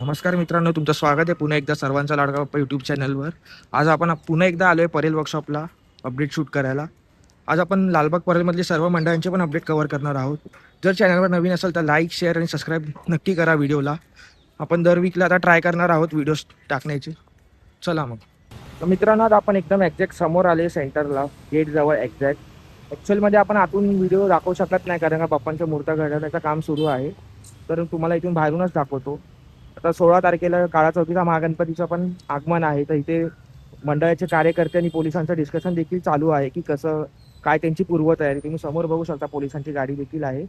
नमस्कार मित्रांनो, तुमचं स्वागत आहे पुन्हा एकदा सर्वांचा लाडका बाप्पा यूट्यूब चॅनलवर. आज आपण पुन्हा एकदा आलोय परेल वर्कशॉपला अपडेट शूट करायला. आज आपण लालबाग परेलमधले सर्व मंडळांचे पण अपडेट कव्हर करणार आहोत. जर चॅनलवर नवीन असेल तर लाईक, शेअर आणि सबस्क्राईब नक्की करा व्हिडिओला. आपण दर वीकला आता ट्राय करणार आहोत व्हिडिओज टाकण्याचे. चला मग. तर मित्रांनो, आज आपण एकदम एक्झॅक्ट समोर आले सेंटरला, गेट जवळ एक्झॅक्ट. ॲक्च्युअलमध्ये आपण आतून व्हिडिओ दाखवू शकत नाही कारण का बाप्पांच्या मूर्त्या घडवण्याचं काम सुरू आहे. तर तुम्हाला इथून बाहेरूनच दाखवतो. आता 16 तारखेला काळा चौकीचा महागणपतीचं पण आगमन आहे. तर इथे मंडळाचे कार्यकर्ते आणि पोलिसांचं डिस्कशन देखील चालू आहे की कसं काय त्यांची पूर्वतयारी. तुम्ही समोर बघू शकता पोलिसांची गाडी देखील आहे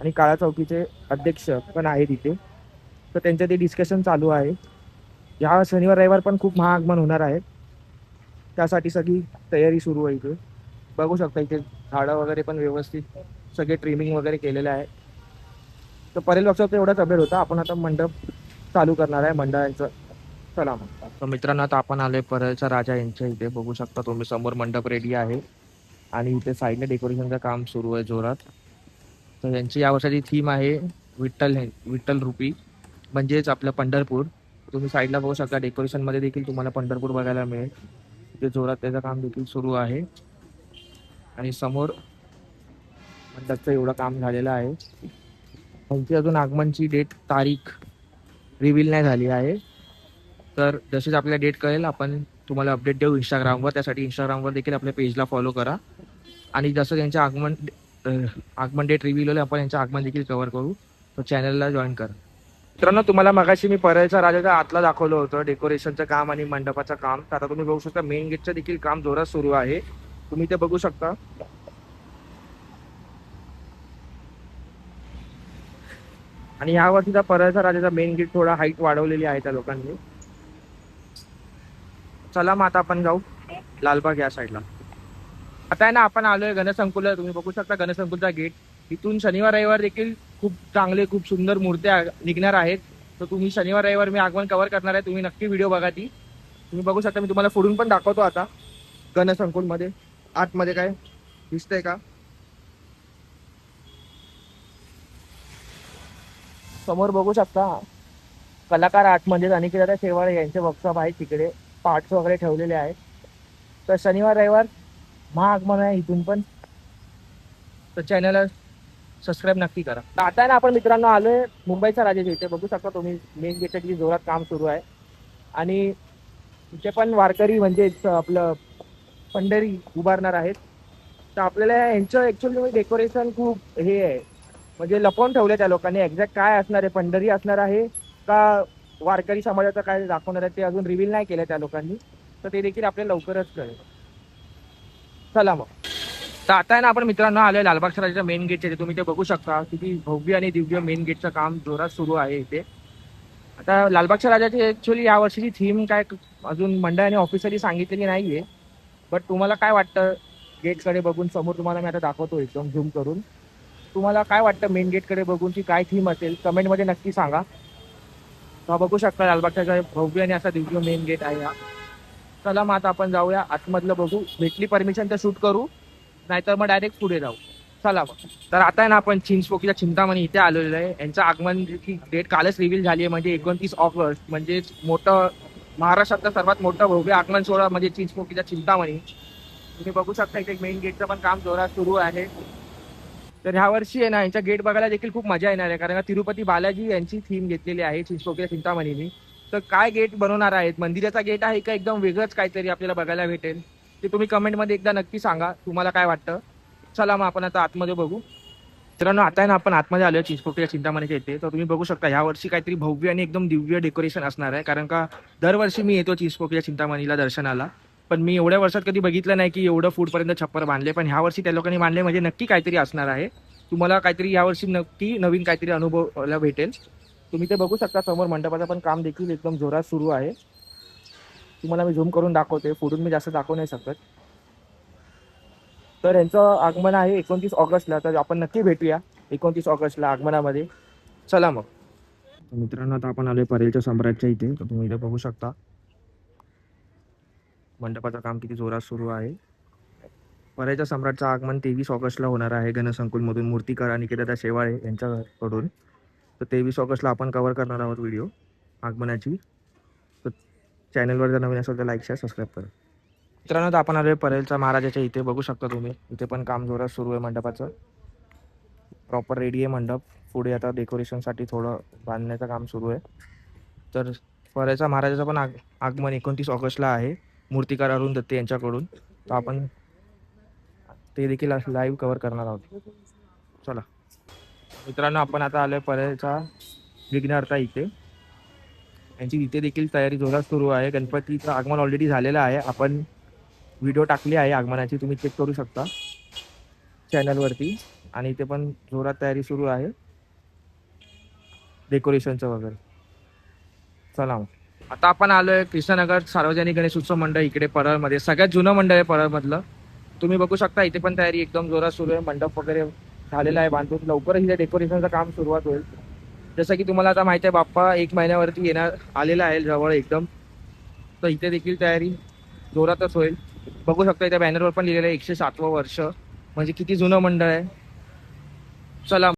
आणि काळा चौकीचे अध्यक्ष पण आहेत इथे. तर त्यांचं ते डिस्कशन चालू आहे. या शनिवार रविवार पण खूप महाआगमन होणार आहे, त्यासाठी सगळी तयारी सुरू आहे इथे. बघू शकता इथे झाडं वगैरे पण व्यवस्थित सगळे ट्रिमिंग वगैरे केलेलं आहे. तर परेल वर्कशॉपचा एवढाच अपडेट होता. आपण आता मंडप चालू करणार आहे मंडळांचं. चला मग. तर मित्रांनो, आता आपण आलोय परेलचा राजा यांच्या इथे. बघू शकता तुम्ही समोर मंडप रेडी आहे आणि इथे साईडने डेकोरेशनचं काम सुरू आहे जोरात. तर यांची या वर्षाची थीम आहे विठ्ठल रूपी, म्हणजेच आपलं पंढरपूर. तुम्ही साईडला बघू शकता डेकोरेशनमध्ये देखील तुम्हाला पंढरपूर बघायला मिळेल. इथे जोरात त्याचं काम देखील सुरू आहे आणि समोर मंडपचं एवढं काम झालेलं आहे. त्यांची अजून आगमनची डेट तारीख रिव्हील नाही झाली आहे. तर जसेच आपल्याला डेट कळेल आपण तुम्हाला अपडेट देऊ इंस्टाग्रामवर. त्यासाठी इंस्टाग्रामवर देखील आपल्या पेजला फॉलो करा आणि जसं त्यांचं आगमन डेट रिव्हील होईल आपण यांचं आगमन देखील कव्हर करू. तर चॅनलला जॉईन करा. मित्रांनो, तुम्हाला मगाशी मी परेलच्या राजाच्या आतला दाखवलं होतं डेकोरेशनचं काम आणि मंडपाचं काम. तर आता तुम्ही बघू शकता मेन गेटचं देखील काम जोरात सुरू आहे. तुम्ही ते बघू शकता. आणि ह्या वर्षीचा परेलचा राजाचा मेन गेट थोडा हाईट वाढवलेली आहे त्या लोकांनी. चला मग आता आपण जाऊ लालबाग या साईडला. आता आहे ना, आपण आलोय गणसंकुलला. तुम्ही बघू शकता गणसंकुलचा गेट. इथून शनिवार रविवार देखील खूप चांगले खूप सुंदर मूर्त्या निघणार आहेत. तर तुम्ही शनिवार रविवार मी आगमन कव्हर करणार आहे. तुम्ही नक्की व्हिडिओ बघा ती. तुम्ही बघू शकता, मी तुम्हाला पुढून पण दाखवतो आता गणसंकुलमध्ये आतमध्ये काय दिसतंय का. समोर बघू शकता कलाकार आतमध्ये अनिकेत शेवाळे यांचे वर्कशॉप आहे. तिकडे पार्ट्स वगैरे ठेवलेले आहेत. तर शनिवार रविवार महाआगमन आहे इथून पण. तर चॅनलला सबस्क्राईब नक्की करा. तर आता आहे ना, आपण मित्रांनो आलोय मुंबईच्या राजाच्या इथे. बघू शकता तुम्ही मेन गेटच्या किती जोरात काम सुरू आहे आणि इथे पण वारकरी म्हणजे आपलं पंढरी उभारणार आहेत. तर आपल्याला यांचं ऍक्च्युअली डेकोरेशन खूप हे आहे, म्हणजे लपवून ठेवले त्या लोकांनी. एक्झॅक्ट काय असणार आहे, पंढरी असणार आहे का वारकरी समाजाचं काय दाखवणार आहे ते अजून रिव्हील नाही केलं त्या लोकांनी. तर ते देखील आपल्याला लवकरच कळेल. चला मग. तर आता आहे ना, आपण मित्रांनो आलोय लालबागच्या राजाच्या मेन गेटच्या. तुम्ही ते बघू शकता किती भव्य आणि दिव्य मेन गेटचं काम जोरात सुरू आहे इथे. आता लालबागच्या राजाची ऍक्च्युअली या वर्षीची थीम काय अजून मंडळाने ऑफिशियली सांगितलेली नाहीये. बट तुम्हाला काय वाटतं गेटकडे बघून? समोर तुम्हाला मी आता दाखवतो एकदम झूम करून. तुम्हाला काय वाटतं मेन गेटकडे बघून की काय थीम असेल कमेंटमध्ये नक्की सांगा. तर बघू शकता लालबागच्या भव्य आणि असा दिव्य मेन गेट आहे हा. चला मग आता आपण जाऊया आतमधलं बघू. भेटली परमिशन तर शूट करू, नाहीतर मग डायरेक्ट पुढे जाऊ. चला मग. तर आता आहे ना, आपण चिंचपोकीच्या चिंतामणी इथे आलेलो आहे. यांचं आगमनची डेट कालच रिव्हील झाली आहे, म्हणजे 29 ऑगस्ट. म्हणजे मोठं महाराष्ट्रातलं सर्वात मोठं भव्य आगमन सोहळा म्हणजे चिंचपोकीच्या चिंतामणी. तुम्ही बघू शकता इथे मेन गेटचं पण काम जोरात सुरू आहे. तर ह्या वर्षी आहे ना, यांच्या गेट बघायला देखील खूप मजा येणार आहे कारण का तिरुपती बालाजी यांची थीम घेतलेली आहे चिंचपोकीच्या चिंतामणीनी. तर काय गेट बनवणार आहेत, मंदिराचा गेट आहे का एकदम वेगळंच काहीतरी आपल्याला बघायला भेटेल ते तुम्ही कमेंटमध्ये एकदा नक्की सांगा. तुम्हाला काय वाटतं? चला मग आपण आता आतमध्ये बघू. मित्रांनो, आता आहे ना, आपण आतमध्ये आलोय चिंचपोकीच्या चिंतामणीच्या इथे. तर तुम्ही बघू शकता ह्या वर्षी काहीतरी भव्य आणि एकदम दिव्य डेकोरेशन असणार आहे. कारण का दरवर्षी मी येतो चिंचपोकीच्या चिंतामणीला दर्शनाला, पण मी एवढ्या वर्षात कधी बघितलं नाही की एवढं फूटपर्यंत छप्पर बांधले. पण ह्या वर्षी त्या लोकांनी बांधले म्हणजे नक्की काहीतरी असणार आहे. तुम्हाला काहीतरी यावर्षी नक्की नवीन काहीतरी अनुभवायला भेटेल. तुम्ही ते बघू शकता समोर मंडपाचं पण काम देखील एकदम जोरात सुरू आहे. तुम्हाला मी झूम करून दाखवते, पुढून मी जास्त दाखवू नाही शकत. तर यांचं आगमन आहे 29 ऑगस्टला. तर आपण नक्की भेटूया 29 ऑगस्टला आगमनामध्ये. चला मग. मित्रांनो, आता आपण आलोय परेलच्या सम्राटच्या इथे. तर तुम्ही इथे बघू शकता मंडपाचं काम किती जोरात सुरू आहे. परेलच्या सम्राटचं आगमन 23 ऑगस्टला होणार आहे गणसंकुलमधून मूर्तिकार अनिकेत शेवाळे यांच्याकडून. तर 23 ऑगस्टला आपण कव्हर करणार आहोत व्हिडिओ. आगमनाची. तर चॅनलवर जर नवीन असेल तर लाईक शेअर सबस्क्राईब करा. मित्रांनो, तर आपण आलोय परेलचा महाराजाच्या इथे. बघू शकता तुम्ही, इथे पण काम जोरात सुरू आहे मंडपाचं. प्रॉपर रेडी आहे मंडप. पुढे आता डेकोरेशनसाठी थोडं बांधण्याचं काम सुरू आहे. तर परेलचा महाराजाचं पण आगमन 29 ऑगस्टला आहे, मूर्तिकार अरुण दत्ते यांच्याकडून. तर आपण ते देखील लाईव्ह कव्हर करणार आहोत. चला मित्रांनो, आपण आता आलोय परेलचा विघ्नहर्ता इथे. यांची इथे देखील तयारी जोरात सुरू आहे. गणपतीचं आगमन ऑलरेडी झालेलं आहे. आपण व्हिडिओ टाकली आहे आगमनाची, तुम्ही चेक करू शकता चॅनलवरती. आणि इथे पण जोरात तयारी सुरू आहे डेकोरेशनचं वगैरे. चला मग. आता आपण आलोय कृष्णनगर सार्वजनिक गणेश उत्सव मंडळ इकडे परळमध्ये. सगळ्यात जुनं मंडळ आहे परळमधलं. तुम्ही बघू शकता इथे पण तयारी एकदम जोरात सुरू आहे. मंडप वगैरे झालेला आहे बांधून. लवकरच इथे डेकोरेशनचं काम सुरुवात होईल. जसं की तुम्हाला आता माहिती आहे, बाप्पा 1 महिन्यावरती येणार आलेला आहे जवळ एकदम. तर इथे देखील तयारी जोरातच होईल. बघू शकता इथे बॅनरवर पण लिहिलेलं आहे 107वं वर्ष. म्हणजे किती जुनं मंडळ आहे. चला.